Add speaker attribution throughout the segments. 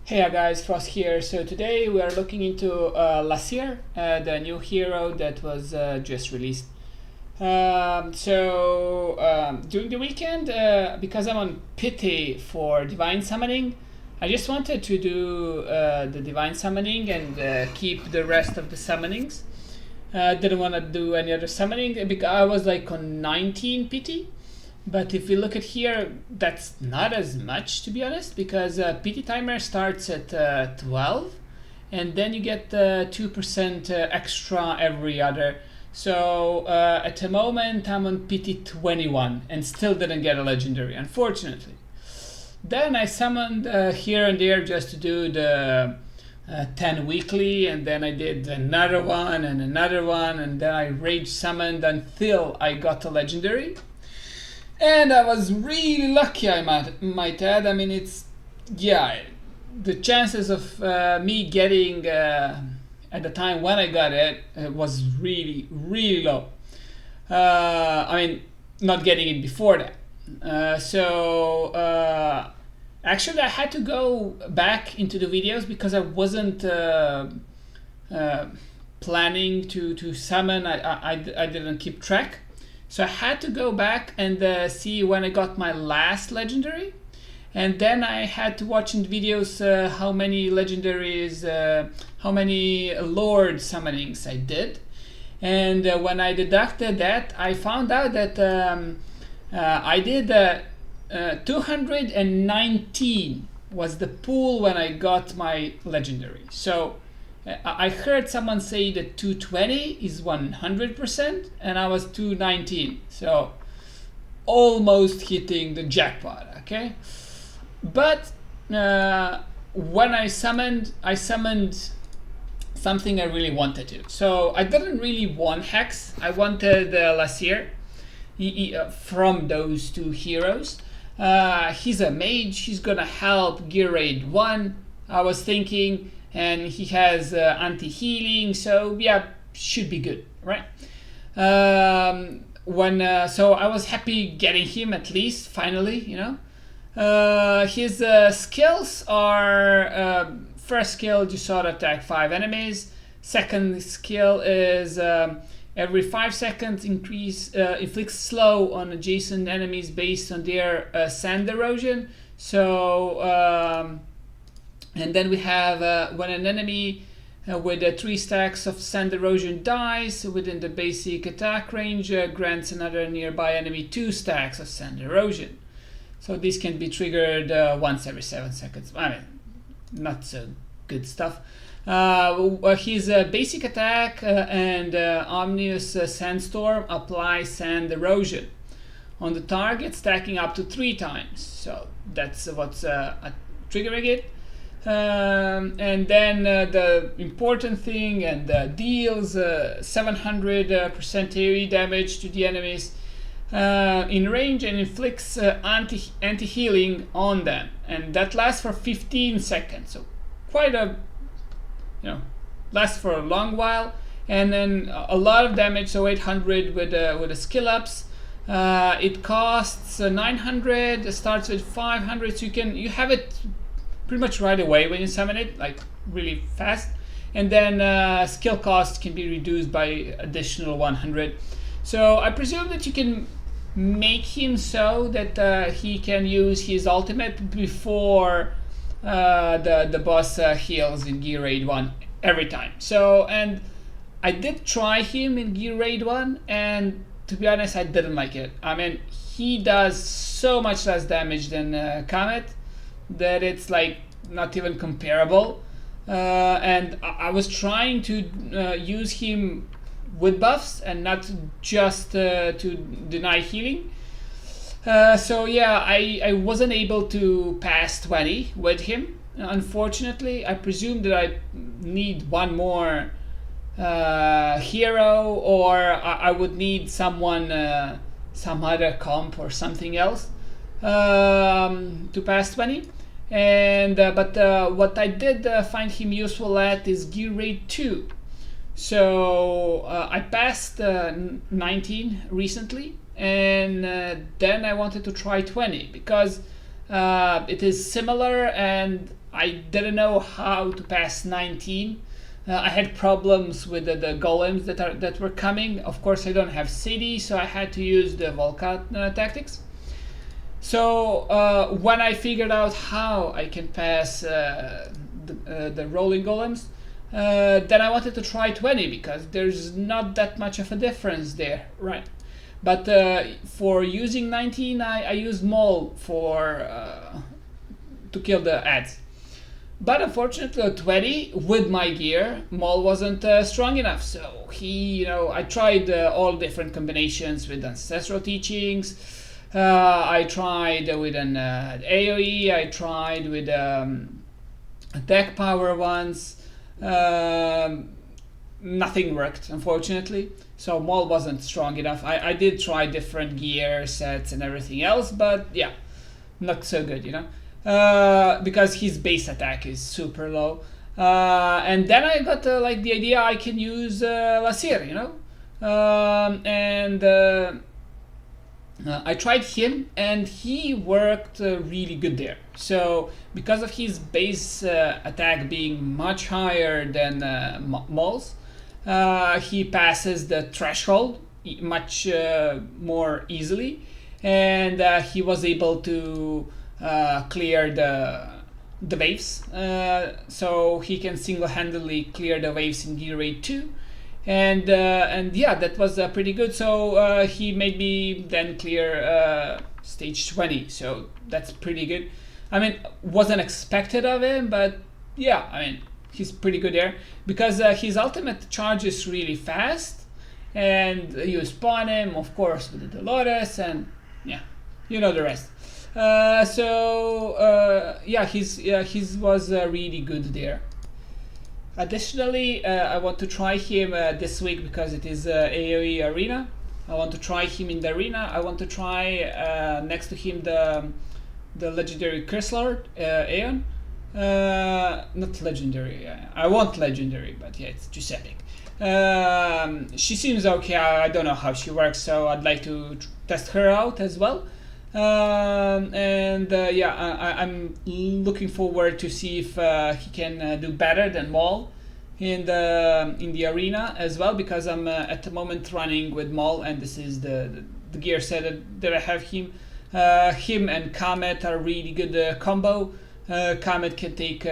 Speaker 1: Hey guys, Frost here. So today we are looking into Lasir, the new hero that was just released. During the weekend, because I'm on pity for divine summoning, I just wanted to do the divine summoning and keep the rest of the summonings. Didn't want to do any other summoning because I was like on 19 pity. But if we look at here, that's not as much, to be honest, because PT timer starts at 12, and then you get 2% extra every other. So at the moment, I'm on PT 21 and still didn't get a legendary, unfortunately. Then I summoned here and there just to do the 10 weekly, and then I did another one, and then I rage summoned until I got a legendary. And I was really lucky, I might add. I mean, the chances of me getting at the time when I got it was really, really low. I mean, not getting it before that. Actually, I had to go back into the videos because I wasn't planning to summon. I didn't keep track. So I had to go back and see when I got my last legendary, and then I had to watch in the videos how many legendaries, how many lord summonings I did, and when I deducted that, I found out that I did 219 was the pool when I got my legendary. So I heard someone say that 220 is 100%, and I was 219, so almost hitting the jackpot. Okay, but when I summoned something I really wanted to. So I didn't really want Hex. I wanted Lasir from those two heroes. He's a mage. He's gonna help Gear Raid 1. I was thinking. And he has anti-healing, so yeah, should be good, right? So I was happy getting him at least, finally, you know. His skills are first skill, you saw attack 5 enemies. Second skill is every 5 seconds inflicts slow on adjacent enemies based on their sand erosion. So and then we have when an enemy with 3 stacks of sand erosion dies within the basic attack range, grants another nearby enemy 2 stacks of sand erosion. So this can be triggered once every 7 seconds. I mean, not so good stuff. His basic attack and Omnious Sandstorm apply sand erosion on the target, stacking up to 3 times. So that's what's triggering it. And then the important thing, and deals 700% AoE damage to the enemies in range, and inflicts anti-healing on them, and that lasts for 15 seconds, so quite a, lasts for a long while. And then a lot of damage, so 800 with the skill ups. It costs 900, starts with 500, so you have it pretty much right away when you summon it, like really fast. And then skill cost can be reduced by additional 100. So I presume that you can make him so that he can use his ultimate before the boss heals in Gear Raid 1 every time. So, and I did try him in Gear Raid 1, and to be honest, I didn't like it. I mean, he does so much less damage than Comet that it's like not even comparable. And I was trying to use him with buffs and not just to deny healing. So yeah, I wasn't able to pass 20 with him, unfortunately. I presume that I need one more hero, or I would need someone, some other comp or something else to pass 20. And but what I did find him useful at is Gear Raid 2. So I passed 19 recently, and then I wanted to try 20 because it is similar, and I didn't know how to pass 19. I had problems with the golems that were coming. Of course, I don't have city, so I had to use the Volcat tactics. So when I figured out how I can pass the rolling golems, then I wanted to try 20 because there's not that much of a difference there, right? But for using 19, I used Maul to kill the ads. But unfortunately, at 20, with my gear, Maul wasn't strong enough. So I tried all different combinations with ancestral teachings. I tried with an AoE. I tried with attack power once. Nothing worked, unfortunately. So Maul wasn't strong enough. I did try different gear sets and everything else, but yeah, not so good, because his base attack is super low. And then I got the idea I can use Lasir, and I tried him, and he worked really good there. So because of his base attack being much higher than Maul's, he passes the threshold much more easily, and he was able to clear the waves. So he can single-handedly clear the waves in Gear Raid 2. And yeah, that was pretty good. So he made me then clear stage 20. So that's pretty good. I mean, wasn't expected of him, but yeah, I mean, he's pretty good there because his ultimate charges really fast, and you spawn him, of course, with the Dolores, and yeah, you know the rest. Yeah, his was really good there. Additionally, I want to try him this week because it is AoE Arena. I want to try him in the arena. I want to try next to him the legendary Curse Lord, Aeon. Not legendary. I want legendary, but yeah, it's just epic. She seems okay. I don't know how she works, so I'd like to test her out as well. Yeah, I'm looking forward to see if he can do better than Maul in the arena as well, because I'm at the moment running with Maul, and this is the gear set that I have him. Him and Comet are really good combo. Comet can take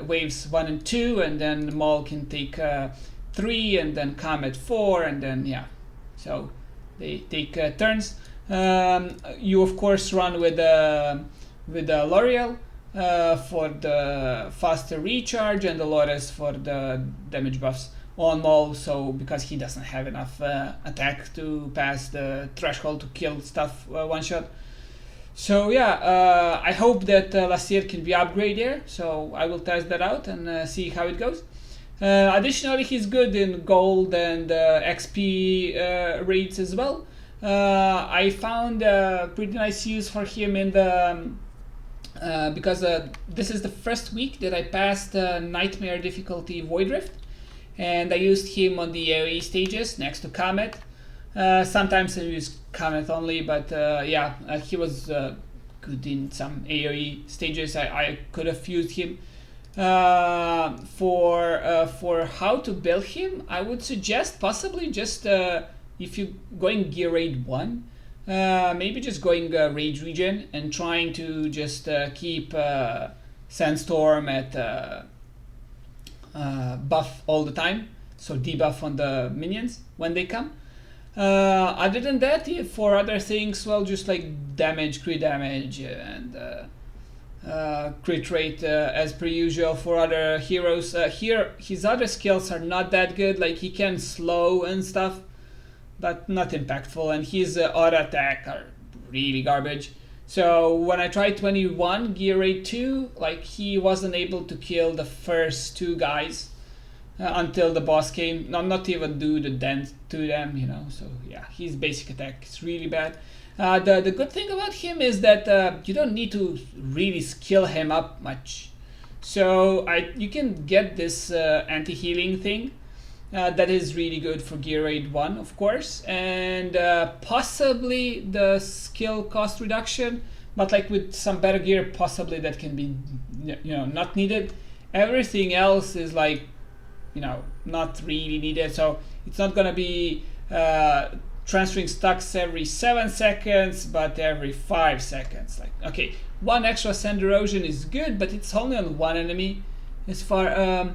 Speaker 1: waves 1 and 2, and then Maul can take 3, and then Comet 4, and then yeah, so they take turns. You of course run with L'Oreal for the faster recharge, and Dolores for the damage buffs on Maul, so because he doesn't have enough attack to pass the threshold to kill stuff one shot. So yeah, I hope that Lasir can be upgraded there, so I will test that out and see how it goes. Additionally, he's good in gold and XP rates as well. I found pretty nice use for him in the because this is the first week that I passed Nightmare difficulty Void Rift, and I used him on the AoE stages next to Comet. Sometimes I use Comet only, but yeah, he was good in some AoE stages. I could have used him. For how to build him, I would suggest possibly just if you're going Gear Raid 1, maybe just going Rage Regen and trying to just keep Sandstorm at buff all the time, so debuff on the minions when they come. Other than that, for other things, well, just like damage, crit damage, and crit rate as per usual for other heroes. Here, his other skills are not that good, like he can slow and stuff, but not impactful, and his auto attack are really garbage. So when I tried 21 Gear Raid 2, like he wasn't able to kill the first 2 guys until the boss came. Not even do the dent to them, so yeah, his basic attack is really bad. The good thing about him is that you don't need to really skill him up much. So you can get this anti-healing thing that is really good for Gear Raid 1, of course, and possibly the skill cost reduction, but like with some better gear, possibly that can be, not needed. Everything else is like, not really needed. So it's not gonna be transferring stacks every 7 seconds, but every 5 seconds. Like, okay, one extra sand erosion is good, but it's only on one enemy. As far, and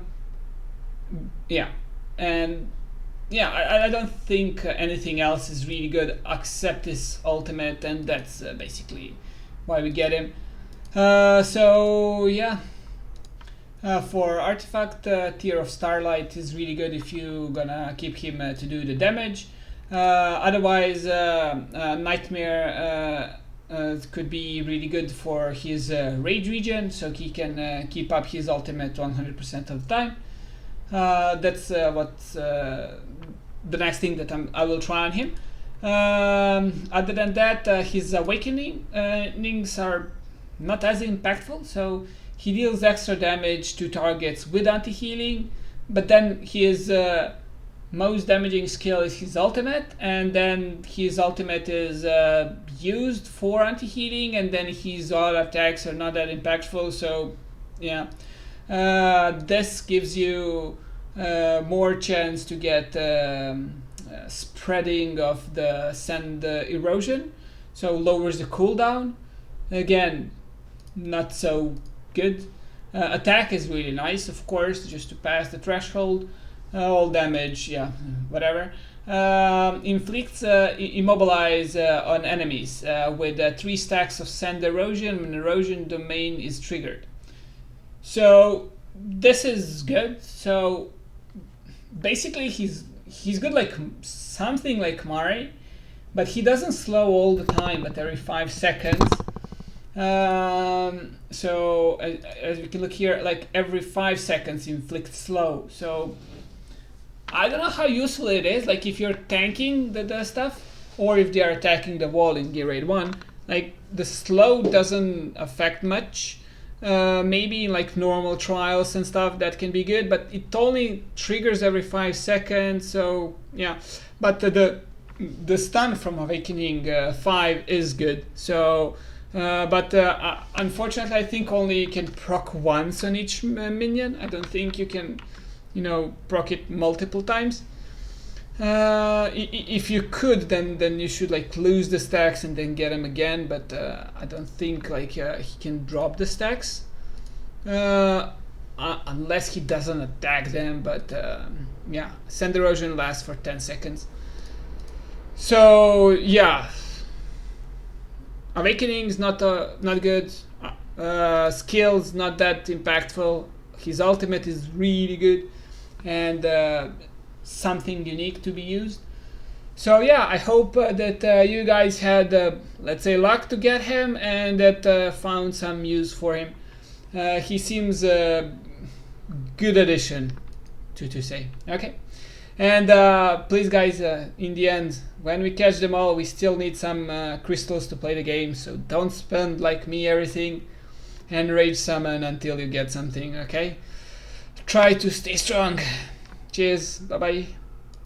Speaker 1: I don't think anything else is really good except this ultimate, and that's basically why we get him. So yeah. For Artifact, Tear of Starlight is really good if you're gonna keep him to do the damage. Otherwise, Nightmare could be really good for his rage regen, so he can keep up his ultimate 100% of the time. That's what's the next thing that I will try on him. Other than that, his awakenings are not as impactful, so he deals extra damage to targets with anti-healing, but then his most damaging skill is his ultimate, and then his ultimate is used for anti-healing, and then his other attacks are not that impactful. So yeah, this gives you more chance to get spreading of the sand erosion, so lowers the cooldown. Again, not so good. Attack is really nice, of course, just to pass the threshold. All damage, yeah, whatever. Inflicts immobilize on enemies with 3 stacks of sand erosion when erosion domain is triggered. So this is good. So basically he's good like something like Mari, but he doesn't slow all the time, but every 5 seconds. So as we can look here, like every 5 seconds inflict slow. So I don't know how useful it is, like if you're tanking the stuff, or if they are attacking the wall in Gear Raid 1, like the slow doesn't affect much. Maybe in like normal trials and stuff that can be good, but it only triggers every 5 seconds, so yeah. But the stun from Awakening 5 is good, so but unfortunately I think only you can proc once on each minion. I don't think you can, proc it multiple times. If you could, then you should like lose the stacks and then get him again, but I don't think like he can drop the stacks unless he doesn't attack them. But yeah, sand erosion lasts for 10 seconds. So yeah, Awakening's not good. Skills not that impactful. His ultimate is really good, and something unique to be used. So yeah, I hope that you guys had let's say luck to get him, and that found some use for him. He seems a good addition to say. Okay, and please guys, in the end, when we catch them all, we still need some crystals to play the game, so don't spend like me everything and rage summon until you get something. Okay, try to stay strong. Cheers, bye bye.